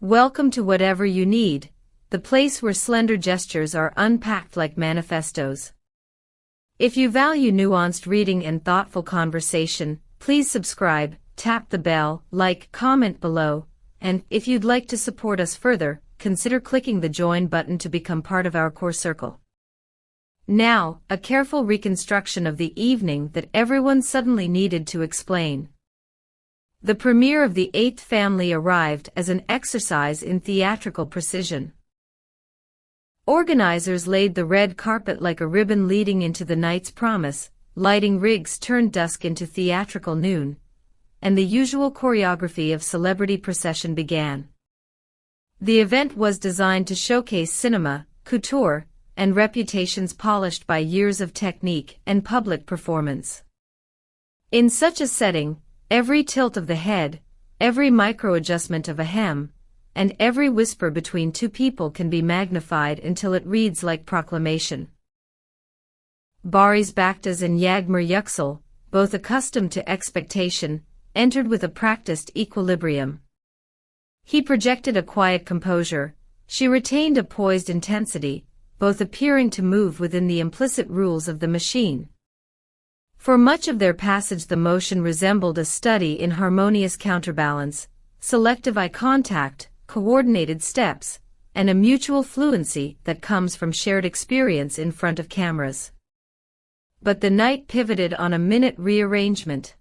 Welcome to Whatever You Need, the place where slender gestures are unpacked like manifestos. If you value nuanced reading and thoughtful conversation, please subscribe, tap the bell, like, comment below, and if you'd like to support us further, consider clicking the join button to become part of our core circle. Now, a careful reconstruction of the evening that everyone suddenly needed to explain. The premiere of The Eighth Family arrived as an exercise in theatrical precision. Organizers laid the red carpet like a ribbon leading into the night's promise, lighting rigs turned dusk into theatrical noon, and the usual choreography of celebrity procession began. The event was designed to showcase cinema, couture, and reputations polished by years of technique and public performance. In such a setting, every tilt of the head, every micro-adjustment of a hem, and every whisper between two people can be magnified until it reads like proclamation. Barış, Baktaş and Yağmur Yüksel, both accustomed to expectation, entered with a practiced equilibrium. He projected a quiet composure, she retained a poised intensity, both appearing to move within the implicit rules of the machine. For much of their passage the motion resembled a study in harmonious counterbalance, selective eye contact, coordinated steps, and a mutual fluency that comes from shared experience in front of cameras. But the night pivoted on a minute rearrangement.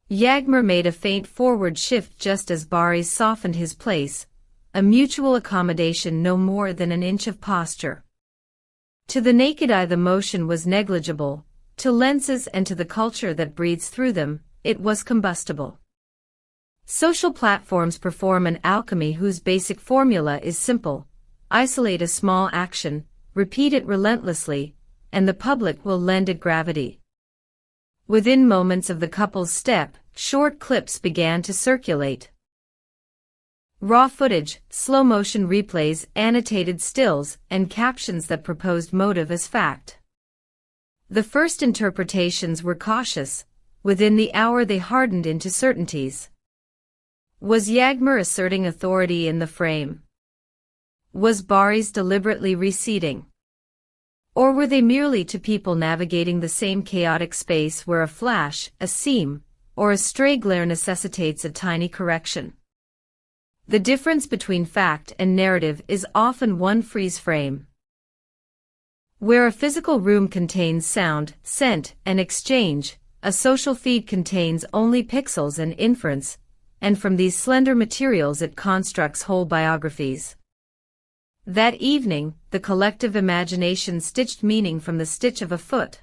Yağmur made a faint forward shift just as Barış softened his place, a mutual accommodation no more than an inch of posture. To the naked eye the motion was negligible, to lenses and to the culture that breathes through them, it was combustible. Social platforms perform an alchemy whose basic formula is simple: isolate a small action, repeat it relentlessly, and the public will lend it gravity. Within moments of the couple's step, short clips began to circulate. Raw footage, slow-motion replays, annotated stills, and captions that proposed motive as fact. The first interpretations were cautious. Within the hour they hardened into certainties. Was Yağmur asserting authority in the frame? Was Barış deliberately receding? Or were they merely two people navigating the same chaotic space where a flash, a seam, or a stray glare necessitates a tiny correction? The difference between fact and narrative is often one freeze frame. Where a physical room contains sound, scent, and exchange, a social feed contains only pixels and inference, and from these slender materials it constructs whole biographies. That evening, the collective imagination stitched meaning from the stitch of a foot.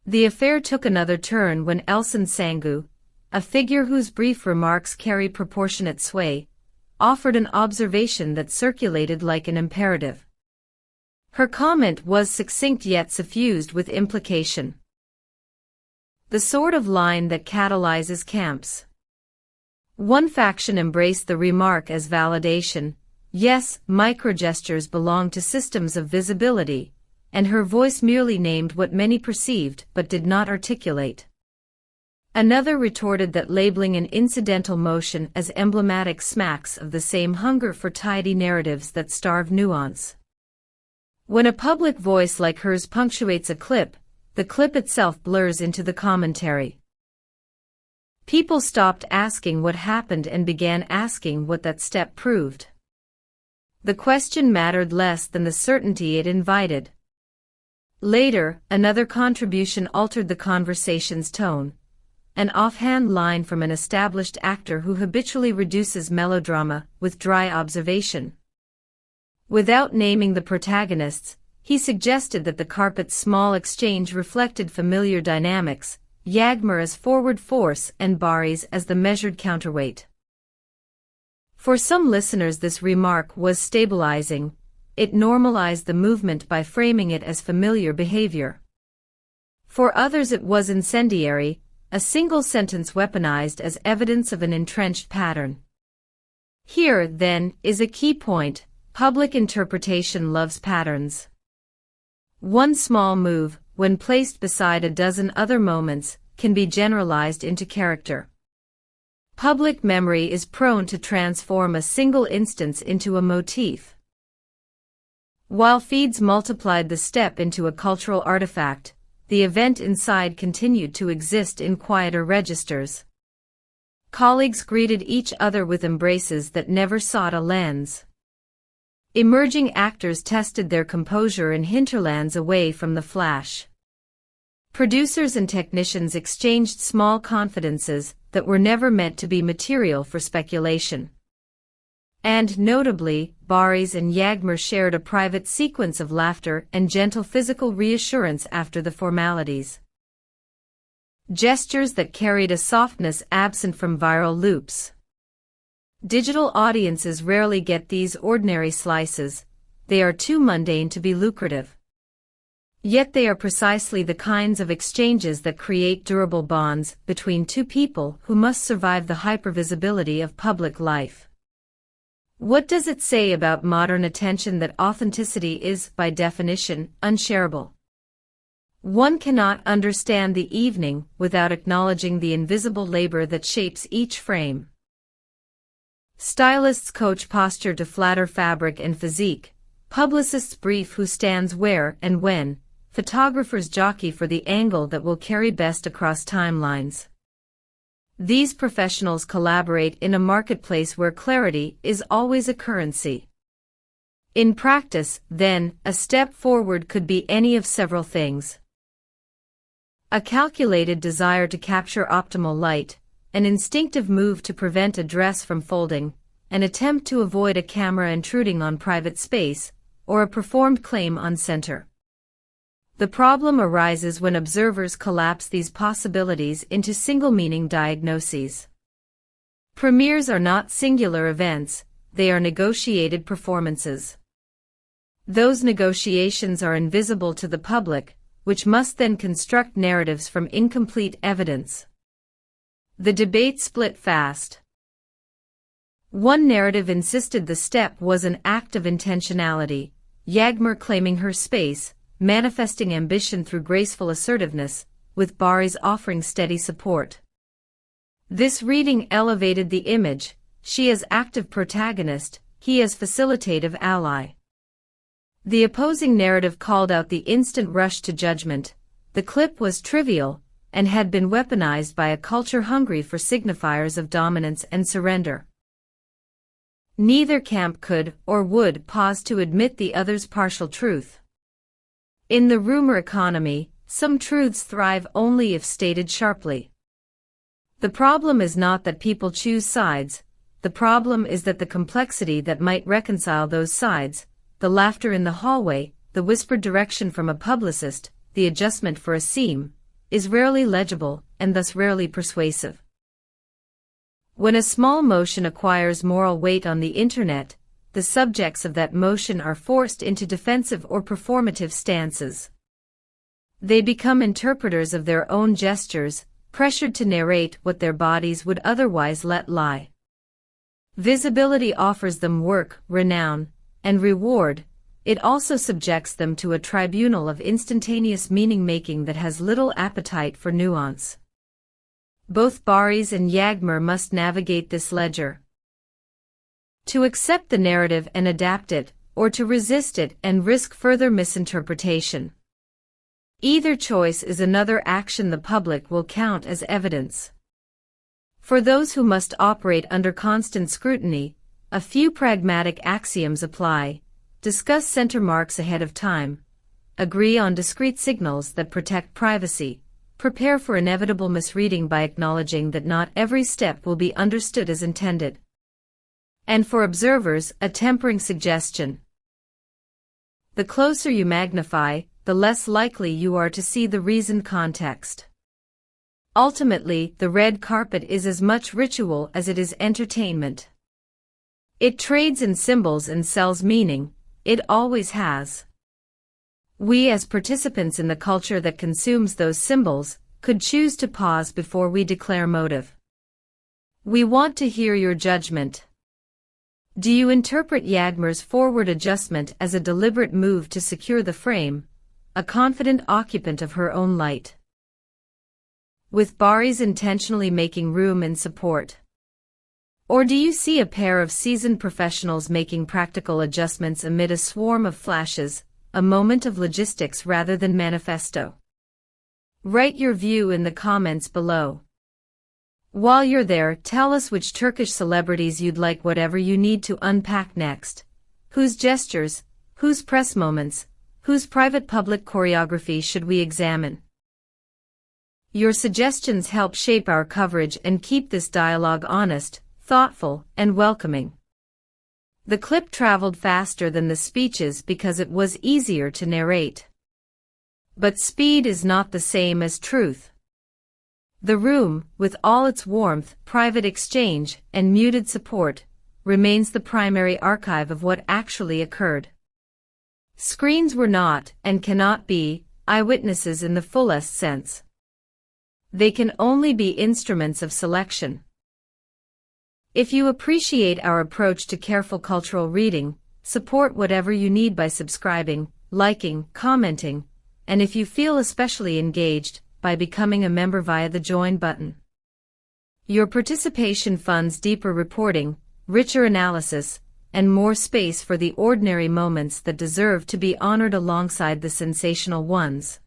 The affair took another turn when Elçin Sangu, a figure whose brief remarks carry proportionate sway, offered an observation that circulated like an imperative. Her comment was succinct yet suffused with implication. The sort of line that catalyzes camps. One faction embraced the remark as validation. Yes, microgestures belong to systems of visibility, and her voice merely named what many perceived but did not articulate. Another retorted that labeling an incidental motion as emblematic smacks of the same hunger for tidy narratives that starve nuance. When a public voice like hers punctuates a clip, the clip itself blurs into the commentary. People stopped asking what happened and began asking what that step proved. The question mattered less than the certainty it invited. Later, another contribution altered the conversation's tone. An offhand line from an established actor who habitually reduces melodrama with dry observation. Without naming the protagonists, he suggested that the carpet's small exchange reflected familiar dynamics, Yağmur as forward force and Barış as the measured counterweight. For some listeners this remark was stabilizing. It normalized the movement by framing it as familiar behavior. For others it was incendiary, a single sentence weaponized as evidence of an entrenched pattern. Here, then, is a key point: public interpretation loves patterns. One small move, when placed beside a dozen other moments, can be generalized into character. Public memory is prone to transform a single instance into a motif. While feeds multiplied the step into a cultural artifact, the event inside continued to exist in quieter registers. Colleagues greeted each other with embraces that never sought a lens. Emerging actors tested their composure in hinterlands away from the flash. Producers and technicians exchanged small confidences that were never meant to be material for speculation. And, notably, Barış and Yağmur shared a private sequence of laughter and gentle physical reassurance after the formalities. Gestures that carried a softness absent from viral loops. Digital audiences rarely get these ordinary slices, they are too mundane to be lucrative. Yet they are precisely the kinds of exchanges that create durable bonds between two people who must survive the hypervisibility of public life. What does it say about modern attention that authenticity is, by definition, unshareable? One cannot understand the evening without acknowledging the invisible labor that shapes each frame. Stylists coach posture to flatter fabric and physique, publicists brief who stands where and when, photographers jockey for the angle that will carry best across timelines. These professionals collaborate in a marketplace where clarity is always a currency. In practice, then, a step forward could be any of several things. A calculated desire to capture optimal light, an instinctive move to prevent a dress from folding, an attempt to avoid a camera intruding on private space, or a performed claim on center. The problem arises when observers collapse these possibilities into single-meaning diagnoses. Premieres are not singular events, they are negotiated performances. Those negotiations are invisible to the public, which must then construct narratives from incomplete evidence. The debate split fast. One narrative insisted the step was an act of intentionality, Yağmur claiming her space, manifesting ambition through graceful assertiveness, with Barış offering steady support. This reading elevated the image, she as active protagonist, he as facilitative ally. The opposing narrative called out the instant rush to judgment. The clip was trivial, and had been weaponized by a culture hungry for signifiers of dominance and surrender. Neither camp could or would pause to admit the other's partial truth. In the rumor economy, some truths thrive only if stated sharply. The problem is not that people choose sides, the problem is that the complexity that might reconcile those sides, the laughter in the hallway, the whispered direction from a publicist, the adjustment for a seam, is rarely legible and thus rarely persuasive. When a small motion acquires moral weight on the internet, the subjects of that motion are forced into defensive or performative stances. They become interpreters of their own gestures, pressured to narrate what their bodies would otherwise let lie. Visibility offers them work, renown, and reward. It also subjects them to a tribunal of instantaneous meaning-making that has little appetite for nuance. Both Barış and Yağmur must navigate this ledger. To accept the narrative and adapt it, or to resist it and risk further misinterpretation. Either choice is another action the public will count as evidence. For those who must operate under constant scrutiny, a few pragmatic axioms apply: discuss center marks ahead of time, agree on discrete signals that protect privacy, prepare for inevitable misreading by acknowledging that not every step will be understood as intended. And for observers, a tempering suggestion. The closer you magnify, the less likely you are to see the reasoned context. Ultimately, the red carpet is as much ritual as it is entertainment. It trades in symbols and sells meaning, it always has. We as participants in the culture that consumes those symbols, could choose to pause before we declare motive. We want to hear your judgment. Do you interpret Yağmur's forward adjustment as a deliberate move to secure the frame, a confident occupant of her own light? With Barış intentionally making room and support. Or do you see a pair of seasoned professionals making practical adjustments amid a swarm of flashes, a moment of logistics rather than manifesto? Write your view in the comments below. While you're there, tell us which Turkish celebrities you'd like whatever you need to unpack next. Whose gestures, whose press moments, whose private-public choreography should we examine? Your suggestions help shape our coverage and keep this dialogue honest, thoughtful, and welcoming. The clip traveled faster than the speeches because it was easier to narrate. But speed is not the same as truth. The room, with all its warmth, private exchange, and muted support, remains the primary archive of what actually occurred. Screens were not, and cannot be, eyewitnesses in the fullest sense. They can only be instruments of selection. If you appreciate our approach to careful cultural reading, support whatever you need by subscribing, liking, commenting, and if you feel especially engaged, by becoming a member via the Join button. Your participation funds deeper reporting, richer analysis, and more space for the ordinary moments that deserve to be honored alongside the sensational ones.